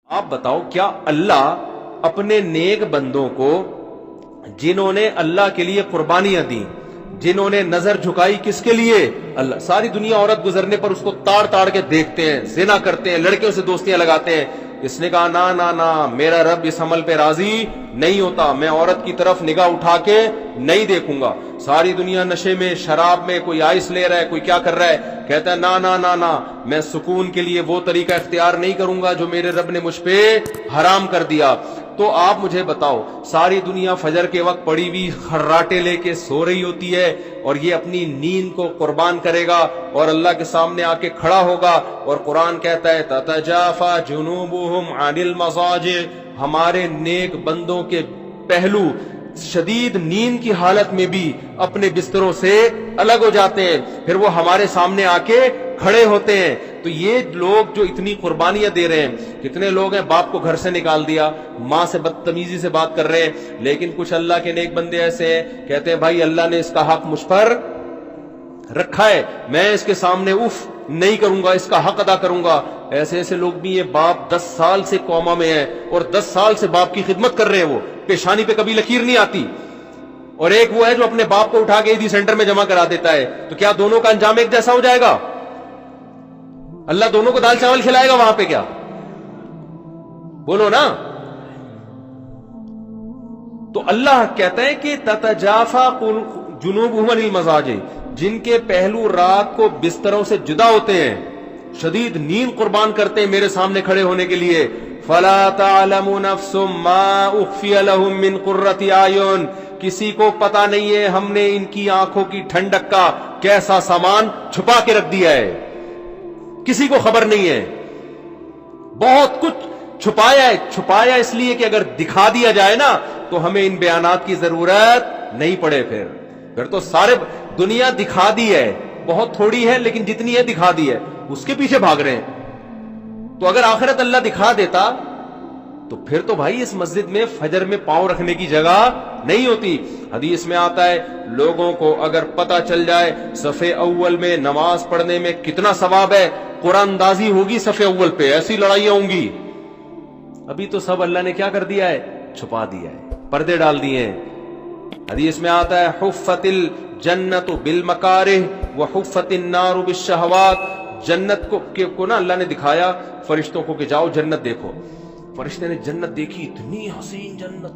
آپ بتاؤ کیا اللہ اپنے نیک بندوں کو جنہوں نے اللہ کے لیے قربانیاں دی، جنہوں نے نظر جھکائی کس کے لیے؟ اللہ. ساری دنیا عورت گزرنے پر اس کو تاڑ تاڑ کے دیکھتے ہیں، زنا کرتے ہیں، لڑکیوں سے دوستیاں لگاتے ہیں. اس نے کہا نا نا نا، میرا رب اس عمل پہ راضی نہیں ہوتا، میں عورت کی طرف نگاہ اٹھا کے نہیں دیکھوں گا. ساری دنیا نشے میں، شراب میں، کوئی آئس لے رہا ہے، کوئی کیا کر رہا ہے، کہتا ہے نا نا نا نا، میں سکون کے لیے وہ طریقہ اختیار نہیں کروں گا جو میرے رب نے مجھ پہ حرام کر دیا. تو آپ مجھے بتاؤ، ساری دنیا فجر کے وقت پڑی ہوئی خراٹے لے کے سو رہی ہوتی ہے، اور یہ اپنی نیند کو قربان کرے گا اور اللہ کے سامنے آ کے کھڑا ہوگا. اور قرآن کہتا ہے تتجافا جنوبہم عن المضاجع، ہمارے نیک بندوں کے پہلو شدید نیند کی حالت میں بھی اپنے بستروں سے الگ ہو جاتے ہیں، پھر وہ ہمارے سامنے آ کے کھڑے ہوتے ہیں. تو یہ لوگ جو اتنی قربانیاں دے رہے ہیں، کتنے لوگ ہیں باپ کو گھر سے نکال دیا، ماں سے بدتمیزی سے بات کر رہے ہیں، لیکن کچھ اللہ کے نیک بندے ایسے ہیں کہتے ہیں بھائی اللہ نے اس کا حق مجھ پر رکھا ہے، میں اس کے سامنے اف نہیں کروں گا، اس کا حق ادا کروں گا. ایسے ایسے لوگ بھی ہیں، باپ 10 سال سے کوما میں ہے اور 10 سال سے باپ کی خدمت کر رہے ہیں، وہ پیشانی پہ کبھی لکیر نہیں آتی. اور ایک وہ ہے جو اپنے باپ کو اٹھا کے عیدی سینٹر میں جمع کرا دیتا ہے. تو کیا دونوں کا انجام ایک جیسا ہو جائے گا؟ اللہ دونوں کو دال چاول کھلائے گا وہاں پہ؟ کیا بولو نا. تو اللہ کہتا ہے کہ تتجافا جنوبہم عن المضاجع، جن کے پہلو رات کو بستروں سے جدا ہوتے ہیں، شدید نیند قربان کرتے ہیں میرے سامنے کھڑے ہونے کے لیے. فلا تعلم نفس ما اخفی لهم من قرۃ اعین، کسی کو پتا نہیں ہے ہم نے ان کی آنکھوں کی ٹھنڈک کا کیسا سامان چھپا کے رکھ دیا ہے، کسی کو خبر نہیں ہے. بہت کچھ چھپایا ہے، چھپایا اس لیے کہ اگر دکھا دیا جائے نا تو ہمیں ان بیانات کی ضرورت نہیں پڑے. پھر تو سارے دنیا دکھا دی ہے، بہت تھوڑی ہے لیکن جتنی ہے دکھا دی ہے، اس کے پیچھے بھاگ رہے ہیں. تو اگر آخرت اللہ دکھا دیتا تو پھر تو بھائی اس مسجد میں فجر میں پاؤں رکھنے کی جگہ نہیں ہوتی. حدیث میں آتا ہے لوگوں کو اگر پتہ چل جائے صف اول میں نماز پڑھنے میں کتنا ثواب ہے، قرآن اندازی ہوگی صف اول پہ، ایسی لڑائیاں ہوں گی. ابھی تو سب اللہ نے کیا کر دیا ہے؟ چھپا دیا ہے، پردے ڈال دیے ہیں. حدیث میں آتا ہے حفت الجنت بالمکارہ وحفت النار بالشہوات، جنت کو نا اللہ نے دکھایا فرشتوں کو کہ جاؤ جنت دیکھو. فرشتے نے جنت دیکھی، اتنی حسین جنت.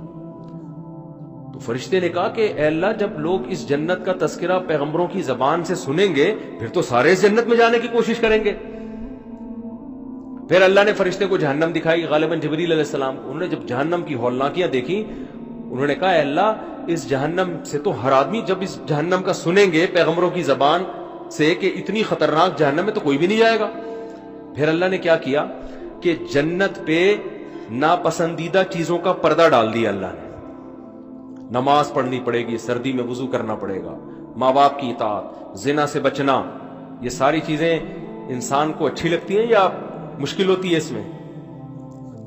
تو فرشتے نے کہا کہ اے اللہ جب لوگ اس جنت کا تذکرہ پیغمبروں کی زبان سے سنیں گے پھر تو سارے اس جنت میں جانے کی کوشش کریں گے. پھر اللہ نے فرشتے کو جہنم دکھائی، غالباً جبریل علیہ السلام. انہوں نے جب جہنم کی ہولناکیاں دیکھی انہوں نے کہا اے اللہ اس جہنم سے تو ہر آدمی جب اس جہنم کا سنیں گے پیغمبروں کی زبان سے کہ اتنی خطرناک جہنم میں تو کوئی بھی نہیں جائے گا. پھر اللہ نے کیا کیا کہ جنت پہ ناپسندیدہ چیزوں کا پردہ ڈال دیا اللہ نے. نماز پڑھنی پڑے گی، سردی میں وضو کرنا پڑے گا، ماں باپ کی اطاعت، زنا سے بچنا، یہ ساری چیزیں انسان کو اچھی لگتی ہیں یا مشکل ہوتی ہے؟ اس میں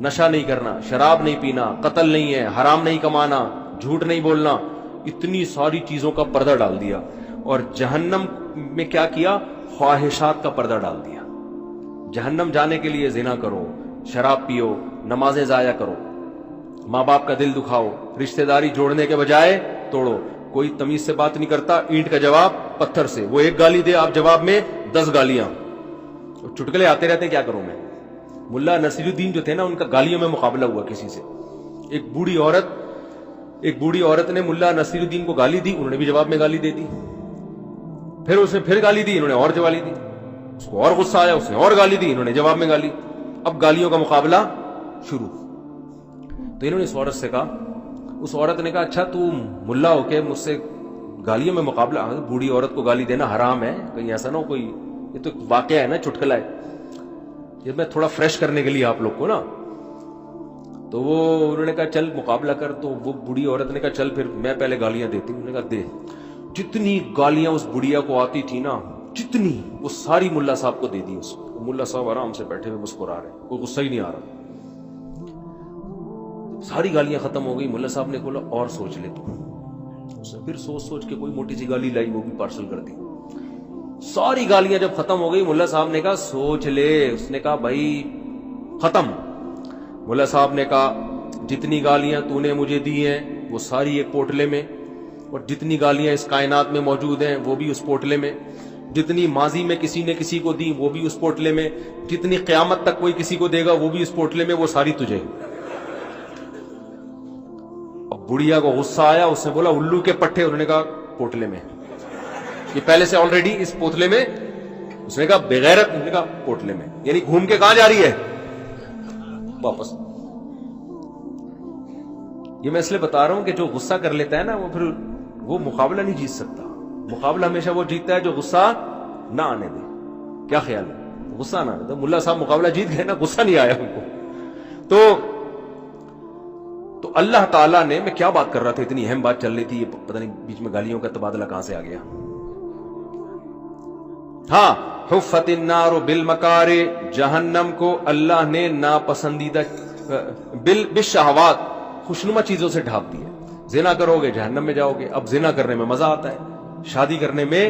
نشہ نہیں کرنا، شراب نہیں پینا، قتل نہیں ہے، حرام نہیں کمانا، جھوٹ نہیں بولنا، اتنی ساری چیزوں کا پردہ ڈال دیا. اور جہنم میں کیا کیا؟ خواہشات کا پردہ ڈال دیا. جہنم جانے کے لیے زنا کرو، شراب پیو، نمازیں ضائع کرو، ماں باپ کا دل دکھاؤ، رشتہ داری جوڑنے کے بجائے توڑو. کوئی تمیز سے بات نہیں کرتا، اینٹ کا جواب پتھر سے. وہ ایک گالی دے آپ جواب میں 10 گالیاں. چٹکلے آتے رہتے ہیں، کیا کروں میں. ملا نصیر الدین جو تھے نا ان کا گالیوں میں مقابلہ ہوا کسی سے. ایک بوڑھی عورت نے ملا نصیر الدین کو گالی دی، انہوں نے بھی جواب میں گالی دے دی. پھر اس نے پھر گالی دی، انہوں نے اور گالی دی. اس کو اور غصہ آیا، اس نے اور گالی دی، انہوں نے جواب میں گالی. اب گالیوں کا مقابلہ شروع. تو انہوں نے اس عورت سے کہا، اس عورت نے کہا اچھا تو ملا ہو کے مجھ سے گالیوں میں مقابلہ. بوڑھی عورت کو گالی دینا حرام ہے، کہیں ایسا نہ ہو کوئی، یہ تو واقعہ ہے نا، چٹکلا ہے. یہ میں تھوڑا فریش کرنے کے لیے آپ لوگ کو نا. تو وہ انہوں نے کہا چل مقابلہ کر. تو وہ بوڑھی عورت نے کہا چل پھر میں پہلے گالیاں دیتی ہوں. انہوں نے کہا دے. جتنی گالیاں اس بڑھیا کو آتی تھی نا، جتنی، وہ ساری ملا صاحب کو دے دی. اس کو ملا صاحب آرام سے بیٹھے ہوئے مسکرا رہے، کوئی غصہ ہی نہیں آ رہا. ساری گالیاں ختم ہو گئی. ملا صاحب نے بولا اور سوچ لے تو. اس نے پھر سوچ کے کوئی موٹی سی گالی لائی، وہ بھی پارسل کر دی. ساری گالیاں جب ختم ہو گئی ملا صاحب نے کہا سوچ لے. اس نے کہا بھائی ختم. ملا صاحب نے کہا جتنی گالیاں تو نے مجھے دی ہیں وہ ساری ایک پوٹلے میں، اور جتنی گالیاں اس کائنات میں موجود ہیں وہ بھی اس پوٹلے میں، جتنی ماضی میں کسی نے کسی کو دی وہ بھی اس پوٹلے میں، جتنی قیامت تک کوئی کسی کو دے گا وہ بھی اس پوٹلے میں، وہ ساری تجھے۔ اب بڑھیا کو غصہ آیا، اس نے بولا الو کے پٹھے، انہوں نے کہا پوٹلے میں، یہ پہلے سے آلریڈی اس پوتلے میں۔ اس نے کہا بغیرت، انہوں نے کہا پوٹلے میں، یعنی گھوم کے کہاں جا رہی ہے؟ واپس۔ یہ میں اس لیے بتا رہا ہوں کہ جو غصہ کر لیتا ہے نا وہ پھر وہ مقابلہ نہیں جیت سکتا۔ مقابلہ ہمیشہ وہ جیتتا ہے جو غصہ نہ آنے دے۔ کیا خیال ہے؟ غصہ نہ آنے دے۔ ملا صاحب مقابلہ جیت گئے نا، غصہ نہیں آیا ان کو۔ تو اللہ تعالیٰ نے، میں کیا بات کر رہا تھا، اتنی اہم بات چل رہی تھی، یہ پتہ نہیں بیچ میں گالیوں کا تبادلہ کہاں سے آ گیا۔ ہاں، حفت النار بالمکارہ، جہنم کو اللہ نے ناپسندیدہ بالشہوات، خوشنما چیزوں سے ڈھانپ دیا۔ زنا کرو گے جہنم میں جاؤ گے۔ اب زنا کرنے میں مزہ آتا ہے، شادی کرنے میں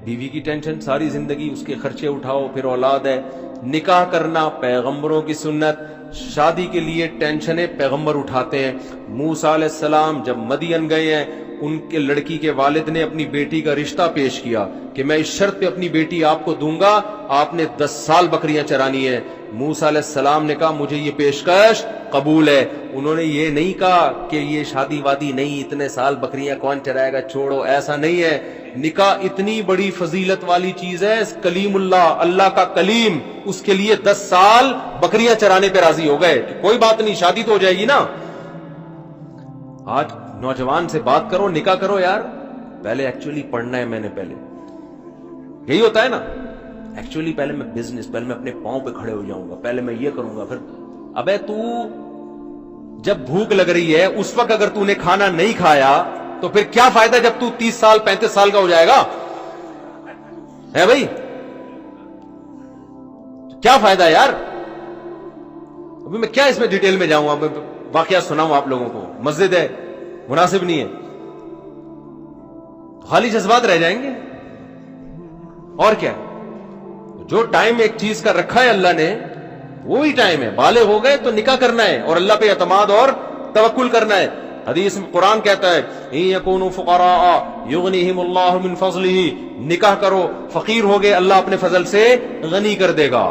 بیوی کی ٹینشن ساری زندگی، اس کے خرچے اٹھاؤ، پھر اولاد ہے۔ نکاح کرنا پیغمبروں کی سنت، شادی کے لیے ٹینشنیں پیغمبر اٹھاتے ہیں۔ موسیٰ علیہ السلام جب مدین گئے ہیں، ان کے لڑکی کے والد نے اپنی بیٹی کا رشتہ پیش کیا کہ میں اس شرط پہ اپنی بیٹی آپ کو دوں گا، آپ نے 10 سال بکریاں چرانی ہیں۔ موسیٰ علیہ السلام نے کہا مجھے یہ پیشکش قبول ہے۔ انہوں نے یہ نہیں کہا کہ یہ شادی وادی نہیں، اتنے سال بکریاں کون چرائے گا، چھوڑو، ایسا نہیں ہے۔ نکاح اتنی بڑی فضیلت والی چیز ہے، کلیم اللہ، اللہ کا کلیم، اس کے لیے 10 سال بکریاں چرانے پہ راضی ہو گئے کہ کوئی بات نہیں، شادی تو ہو جائے گی نا۔ آج نوجوان سے بات کرو، نکاح کرو یار، پہلے ایکچولی پڑھنا ہے، میں نے پہلے، یہی ہوتا ہے نا، ایکچولی پہلے میں بزنس، پہلے میں اپنے پاؤں پہ کھڑے ہو جاؤں گا، پہلے میں یہ کروں گا، پھر ابے تو جب بھوک لگ رہی ہے اس وقت اگر تو نے کھانا نہیں کھایا تو پھر کیا فائدہ جب تو 30 سال 35 سال کا ہو جائے گا؟ ہے بھائی، کیا فائدہ یار؟ ابھی میں کیا اس میں ڈیٹیل میں جاؤں، اب واقعہ سناؤں آپ لوگوں کو، مسجد ہے، مناسب نہیں ہے، خالی جذبات رہ جائیں گے اور کیا۔ جو ٹائم ایک چیز کا رکھا ہے اللہ نے وہی ٹائم ہے، بالغ ہو گئے تو نکاح کرنا ہے اور اللہ پہ اعتماد اور توکل کرنا ہے۔ حدیث میں قرآن کہتا ہے ان یکونوا فقراء یغنیہم اللہ من فضلہ، نکاح کرو، فقیر ہو گئے اللہ اپنے فضل سے غنی کر دے گا۔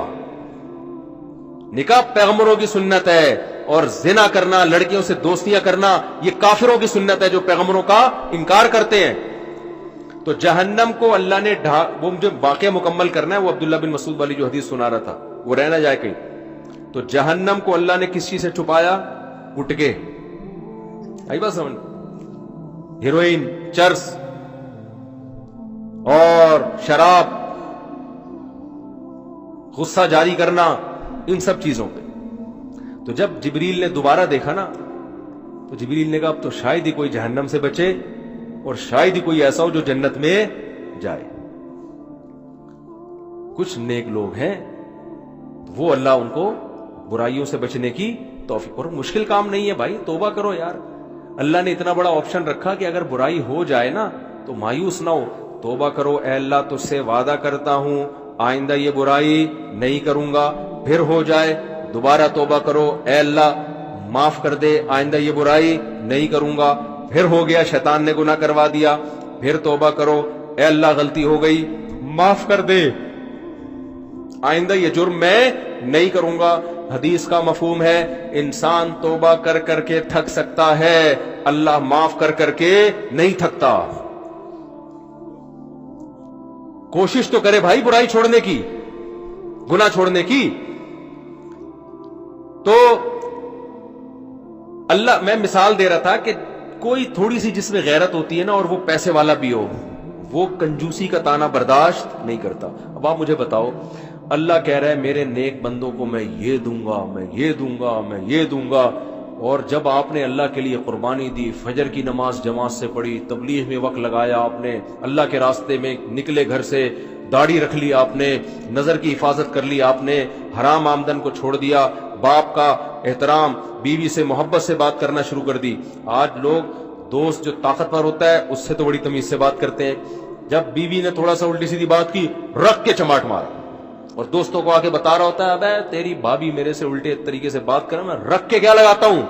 نکاح پیغمبروں کی سنت ہے، اور زنا کرنا، لڑکیوں سے دوستیاں کرنا، یہ کافروں کی سنت ہے جو پیغمبروں کا انکار کرتے ہیں۔ تو جہنم کو اللہ نے وہ مجھے واقعہ مکمل کرنا ہے، وہ عبداللہ بن مسعود والی جو حدیث سنا رہا تھا وہ رہ نہ جائے کہیں۔ تو جہنم کو اللہ نے کس چیز سے چھپایا؟ گٹکے، آئی بات سمجھ، ہیروئن، چرس اور شراب، غصہ جاری کرنا، ان سب چیزوں پہ۔ تو جب جبریل نے دوبارہ دیکھا نا تو جبریل نے کہا اب تو شاید ہی کوئی جہنم سے بچے اور شاید ہی کوئی ایسا ہو جو جنت میں جائے۔ کچھ نیک لوگ ہیں وہ اللہ ان کو برائیوں سے بچنے کی توفیق، اور مشکل کام نہیں ہے بھائی، توبہ کرو یار۔ اللہ نے اتنا بڑا آپشن رکھا کہ اگر برائی ہو جائے نا تو مایوس نہ ہو، توبہ کرو، اے اللہ تجھ سے وعدہ کرتا ہوں آئندہ یہ برائی نہیں کروں گا، پھر ہو جائے دوبارہ توبہ کرو، اے اللہ معاف کر دے، آئندہ یہ برائی نہیں کروں گا، پھر ہو گیا، شیطان نے گناہ کروا دیا، پھر توبہ کرو، اے اللہ غلطی ہو گئی معاف کر دے، آئندہ یہ جرم میں نہیں کروں گا۔ حدیث کا مفہوم ہے انسان توبہ کر کر کے تھک سکتا ہے، اللہ معاف کر کر کے نہیں تھکتا۔ کوشش تو کرے بھائی برائی چھوڑنے کی، گناہ چھوڑنے کی۔ تو اللہ، میں مثال دے رہا تھا کہ کوئی تھوڑی سی جس میں غیرت ہوتی ہے نا اور وہ پیسے والا بھی ہو، وہ کنجوسی کا تانا برداشت نہیں کرتا۔ اب آپ مجھے بتاؤ، اللہ کہہ رہا ہے میرے نیک بندوں کو میں یہ دوں گا، میں یہ دوں گا، میں یہ دوں گا، اور جب آپ نے اللہ کے لیے قربانی دی، فجر کی نماز جماعت سے پڑھی، تبلیغ میں وقت لگایا، آپ نے اللہ کے راستے میں نکلے، گھر سے داڑھی رکھ لی، آپ نے نظر کی حفاظت کر لی، آپ نے حرام آمدن کو چھوڑ دیا، باپ کا احترام، بیوی سے محبت سے بات کرنا شروع کر دی۔ آج لوگ دوست جو طاقتور ہوتا ہے اس سے تو بڑی تمیز سے بات کرتے ہیں، جب بیوی نے تھوڑا سا الٹی سیدھی بات کی رکھ کے چماٹ مارا، اور دوستوں کو آ کے بتا رہا ہوتا ہے ابے تیری بھابھی میرے سے الٹے طریقے سے بات کرے میں رکھ کے کیا لگاتا ہوں.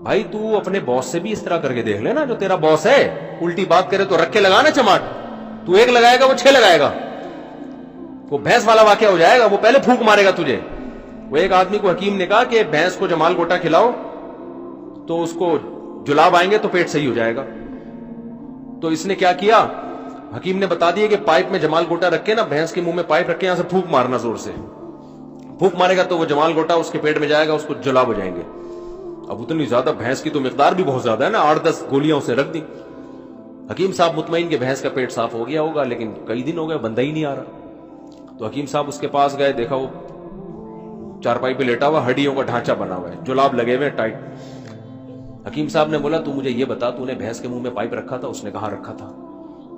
بھائی تو اپنے باس سے بھی اس طرح کر کے دیکھ لینا, جو تیرا باس ہے الٹی بات کرے تو رکھ کے لگانا چماٹ. تو ایک لگائے گا وہ 6 لگائے گا, وہ بھینس والا واقعہ ہو جائے گا, وہ پہلے پھونک مارے گا تجھے. وہ ایک آدمی کو حکیم نے کہا کہ بھینس کو جمال گوٹا کھلاؤ تو اس کو جلاب آئیں گے تو پیٹ صحیح ہو جائے گا. تو اس نے کیا کیا, حکیم نے بتا دیا کہ پائپ میں جمال گوٹا رکھ کے نا بھینس کے منہ میں پائپ رکھ کے یہاں سے پھونک مارنا, زور سے پھونک مارے گا تو وہ جمال گوٹا اس کے پیٹ میں جائے گا, اس کو جلاب ہو جائیں گے. اب اتنی زیادہ بھینس کی تو مقدار بھی بہت زیادہ ہے نا, 8-10 گولیاں اسے رکھ دی. حکیم صاحب مطمئن کہ بھینس کا پیٹ صاف ہو گیا ہوگا, لیکن کئی دن ہو گئے بندہ ہی نہیں آ رہا. تو حکیم صاحب اس کے پاس گئے, دیکھا وہ چارپائی پہ لیٹا ہوا, ہڈیوں کا ڈھانچہ بنا ہوا ہے, جلاب لگے ہوئے ٹائٹ. حکیم صاحب نے بولا تو مجھے یہ بتا تو نے بھینس کے منہ میں پائپ رکھا تھا؟ اس نے کہا رکھا تھا.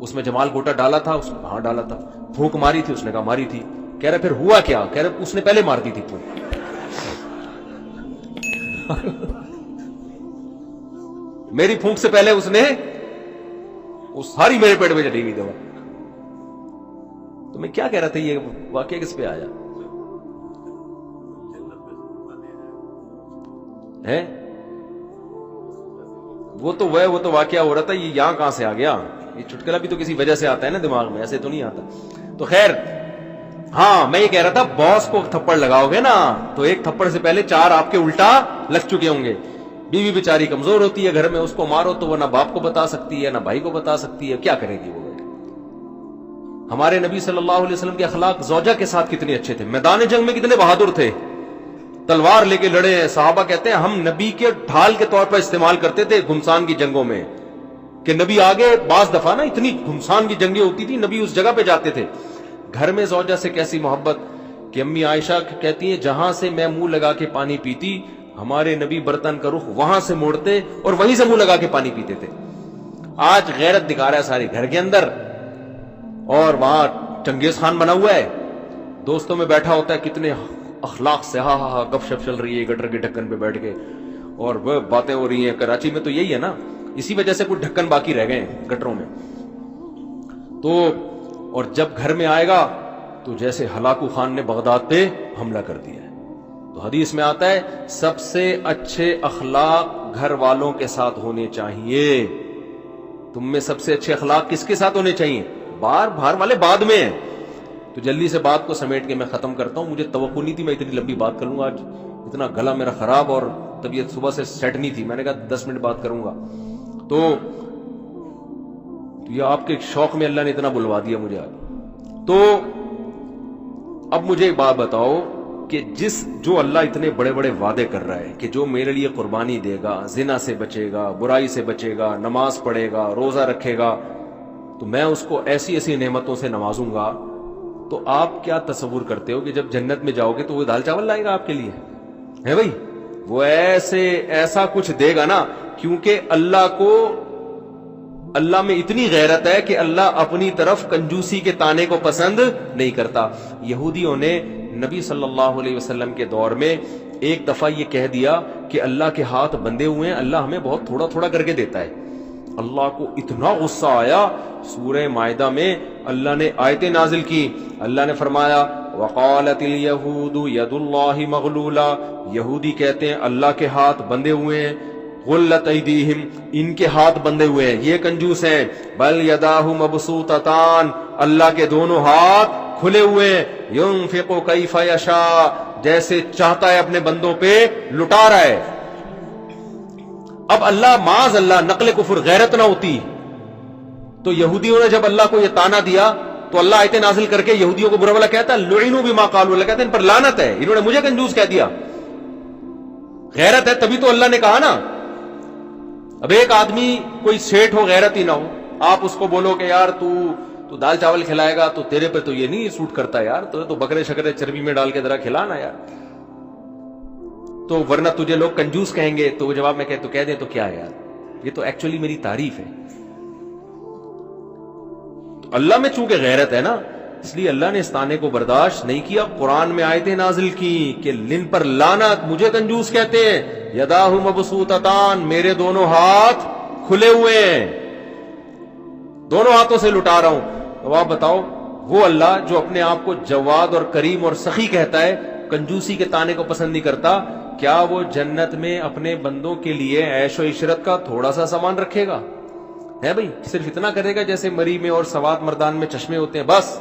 اس میں جمال گوٹا ڈالا تھا؟ اس نے کہا ڈالا تھا. پھونک ماری تھی؟ اس نے کہا ماری تھی. کہہ رہے پھر ہوا کیا؟ کہہ رہے اس نے پہلے مار دی تھی پھونک. میری پھونک سے پہلے اس نے وہ ساری میرے پیٹ میں چلی گئی دوا. تو میں کیا کہہ رہا تھا, یہ واقعہ کس پہ آیا ہے؟ وہ تو واقعہ ہو رہا تھا, یہ یہاں کہاں سے آ گیا؟ یہ چٹکلا بھی تو کسی وجہ سے آتا ہے نا دماغ میں, ایسے تو نہیں آتا. تو خیر, ہاں میں یہ کہہ رہا تھا باس کو تھپڑ لگاؤ گے نا تو ایک تھپڑ سے پہلے 4 آپ کے الٹا لگ چکے ہوں گے. بیوی بیچاری کمزور ہوتی ہے گھر میں, اس کو مارو تو وہ نہ باپ کو بتا سکتی ہے نہ بھائی کو بتا سکتی ہے, کیا کرے گی وہ. ہمارے نبی صلی اللہ علیہ وسلم کے اخلاق زوجہ کے ساتھ کتنے اچھے تھے, میدان جنگ میں کتنے بہادر تھے, تلوار لے کے لڑے. صحابہ کہتے ہیں ہم نبی کے ڈھال کے طور پر استعمال کرتے تھے گھمسان کی جنگوں میں, کہ نبی آگے, بعض دفعہ نا اتنی گھمسان کی جنگیں ہوتی تھی نبی اس جگہ پہ جاتے تھے. گھر میں زوجہ سے کیسی محبت کہ امی عائشہ کہتی ہیں جہاں سے میں منہ لگا کے پانی پیتی ہمارے نبی برتن کا رخ وہاں سے موڑتے اور وہیں سے منہ لگا کے پانی پیتے تھے. آج غیرت دکھا رہا ہے سارے گھر کے اندر, اور وہاں چنگیز خان بنا ہوا ہے, دوستوں میں بیٹھا ہوتا ہے, کتنے اخلاق سے ہاں ہاں گپ شپ چل رہی ہے گٹر کے ڈھکن پہ بیٹھ کے, اور وہ باتیں ہو رہی ہیں. کراچی میں تو یہی ہے نا, اسی وجہ سے کچھ ڈھکن باقی رہ گئے ہیں گٹروں میں. تو اور جب گھر میں آئے گا تو جیسے ہلاکو خان نے بغداد پہ حملہ کر دیا ہے. تو حدیث میں آتا ہے سب سے اچھے اخلاق گھر والوں کے ساتھ ہونے چاہیے. تم میں سب سے اچھے اخلاق کس کے ساتھ ہونے چاہیے؟ باہر والے بعد میں ہیں. تو جلدی سے بات کو سمیٹ کے میں ختم کرتا ہوں. مجھے توقع نہیں تھی میں اتنی لمبی بات کروں گا آج, اتنا گلا میرا خراب اور طبیعت صبح سے سیٹ نہیں تھی. میں نے کہا 10 منٹ بات کروں گا, تو یہ آپ کے شوق میں اللہ نے اتنا بلوا دیا مجھے آج. تو اب مجھے ایک بات بتاؤ کہ جو اللہ اتنے بڑے بڑے وعدے کر رہا ہے کہ جو میرے لیے قربانی دے گا, زنا سے بچے گا, برائی سے بچے گا, نماز پڑھے گا, روزہ رکھے گا, تو میں اس کو ایسی ایسی نعمتوں سے نوازوں گا. تو آپ کیا تصور کرتے ہو کہ جب جنت میں جاؤ گے تو وہ دال چاول لائے گا آپ کے لیے؟ ہے بھائی, وہ ایسا کچھ دے گا نا, کیونکہ اللہ میں اتنی غیرت ہے کہ اللہ اپنی طرف کنجوسی کے تانے کو پسند نہیں کرتا. یہودیوں نے نبی صلی اللہ علیہ وسلم کے دور میں ایک دفعہ یہ کہہ دیا کہ اللہ کے ہاتھ بندے ہوئے ہیں, اللہ ہمیں بہت تھوڑا تھوڑا کر کے دیتا ہے. اللہ کو اتنا غصہ آیا, سورہ مائدہ میں اللہ نے آیتیں نازل کی. اللہ نے فرمایا وقالت الیہود ید اللہ مغلولہ, یہودی کہتے ہیں اللہ کے ہاتھ بندے ہوئے ہیں. غلت ایدیہم, ان کے ہاتھ بندے ہوئے ہیں, یہ کنجوس ہیں. بل یداہ مبسوطتان, اللہ کے دونوں ہاتھ کھلے ہوئے ہیں. ینفق کیف یشاء, جیسے چاہتا ہے اپنے بندوں پہ لٹا رہا ہے. اب اللہ معاذ اللہ نقل کفر غیرت نہ ہوتی تو یہودیوں نے جب اللہ کو یہ تانا دیا تو اللہ آیتیں نازل کر کے یہودیوں کو برا بھلا کہتا ہے لعنوا بما قالوا, اللہ کہتے ہیں ان پر لعنت ہے, انہوں نے مجھے کنجوس کہہ دیا. غیرت ہے تبھی تو اللہ نے کہا نا. اب ایک آدمی کوئی سیٹ ہو غیرت ہی نہ ہو, آپ اس کو بولو کہ یار تو دال چاول کھلائے گا تو تیرے پہ تو یہ نہیں سوٹ کرتا یار, تو بکرے شکرے چربی میں ڈال کے ذرا کھلانا یار, تو ورنہ تجھے لوگ کنجوس کہیں گے. تو وہ جواب میں کہہ دیں تو کیا ہے یار, یہ تو ایکچولی میری تعریف ہے. اللہ میں چونکہ غیرت ہے نا, اس لیے اللہ نے اس تانے کو برداشت نہیں کیا. قرآن میں آیتیں نازل کی کہ لن پر لعنت, مجھے کنجوس کہتے ہیں. یداہ مبسوطتان, میرے دونوں ہاتھ کھلے ہوئے ہیں, دونوں ہاتھوں سے لٹا رہا ہوں. اب آپ بتاؤ وہ اللہ جو اپنے آپ کو جواد اور کریم اور سخی کہتا ہے، کنجوسی کے تانے کو پسند نہیں کرتا، کیا وہ جنت میں اپنے بندوں کے لیے عیش و عشرت کا تھوڑا سا سامان رکھے گا؟ ہے بھائی، صرف اتنا کرے گا جیسے مری میں اور سوات مردان میں چشمے ہوتے ہیں بس؟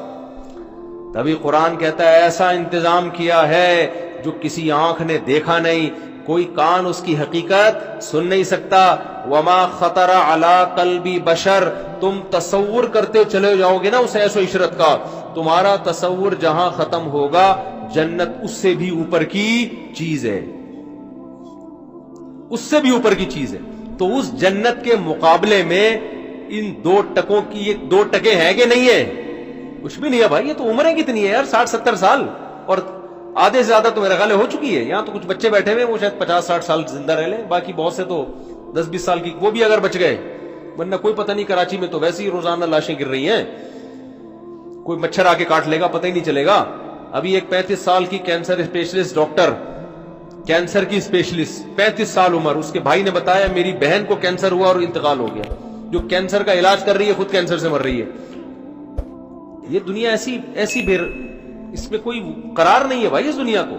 تبھی قرآن کہتا ہے ایسا انتظام کیا ہے جو کسی آنکھ نے دیکھا نہیں، کوئی کان اس کی حقیقت سن نہیں سکتا۔ وما خطر علی قلب بشر، تم تصور کرتے چلے جاؤ گے نا اس عیش و عشرت کا، تمہارا تصور جہاں ختم ہوگا جنت اس سے بھی اوپر کی چیز ہے، اس سے بھی اوپر کی چیز ہے۔ تو اس جنت کے مقابلے میں ان دو ٹکوں کی، یہ دو ٹکے ہیں کہ نہیں ہے؟ کچھ بھی نہیں ہے بھائی، یہ تو عمریں کتنی ہے یار، 60-70 سال، اور آدھے سے زیادہ تو میرے خیال ہو چکی ہے۔ یہاں تو کچھ بچے بیٹھے ہوئے، وہ شاید 50-60 سال زندہ رہ لیں، باقی بہت سے تو 10-20 سال کی، وہ بھی اگر بچ گئے، ورنہ کوئی پتہ نہیں۔ کراچی میں تو ویسے ہی روزانہ لاشیں گر رہی ہیں، کوئی مچھر آ کے کاٹ لے گا پتہ ہی نہیں چلے گا۔ ابھی ایک 35 سال کی کینسر اسپیشلسٹ ڈاکٹر، کینسر کی اسپیشلسٹ، 35 سال عمر، اس کے بھائی نے بتایا میری بہن کو کینسر ہوا اور انتقال ہو گیا، جو کینسر کا علاج کر رہی ہے خود کینسر سے مر رہی ہے۔ یہ دنیا ایسی بھیر، اس میں کوئی قرار نہیں ہے بھائی اس دنیا کو۔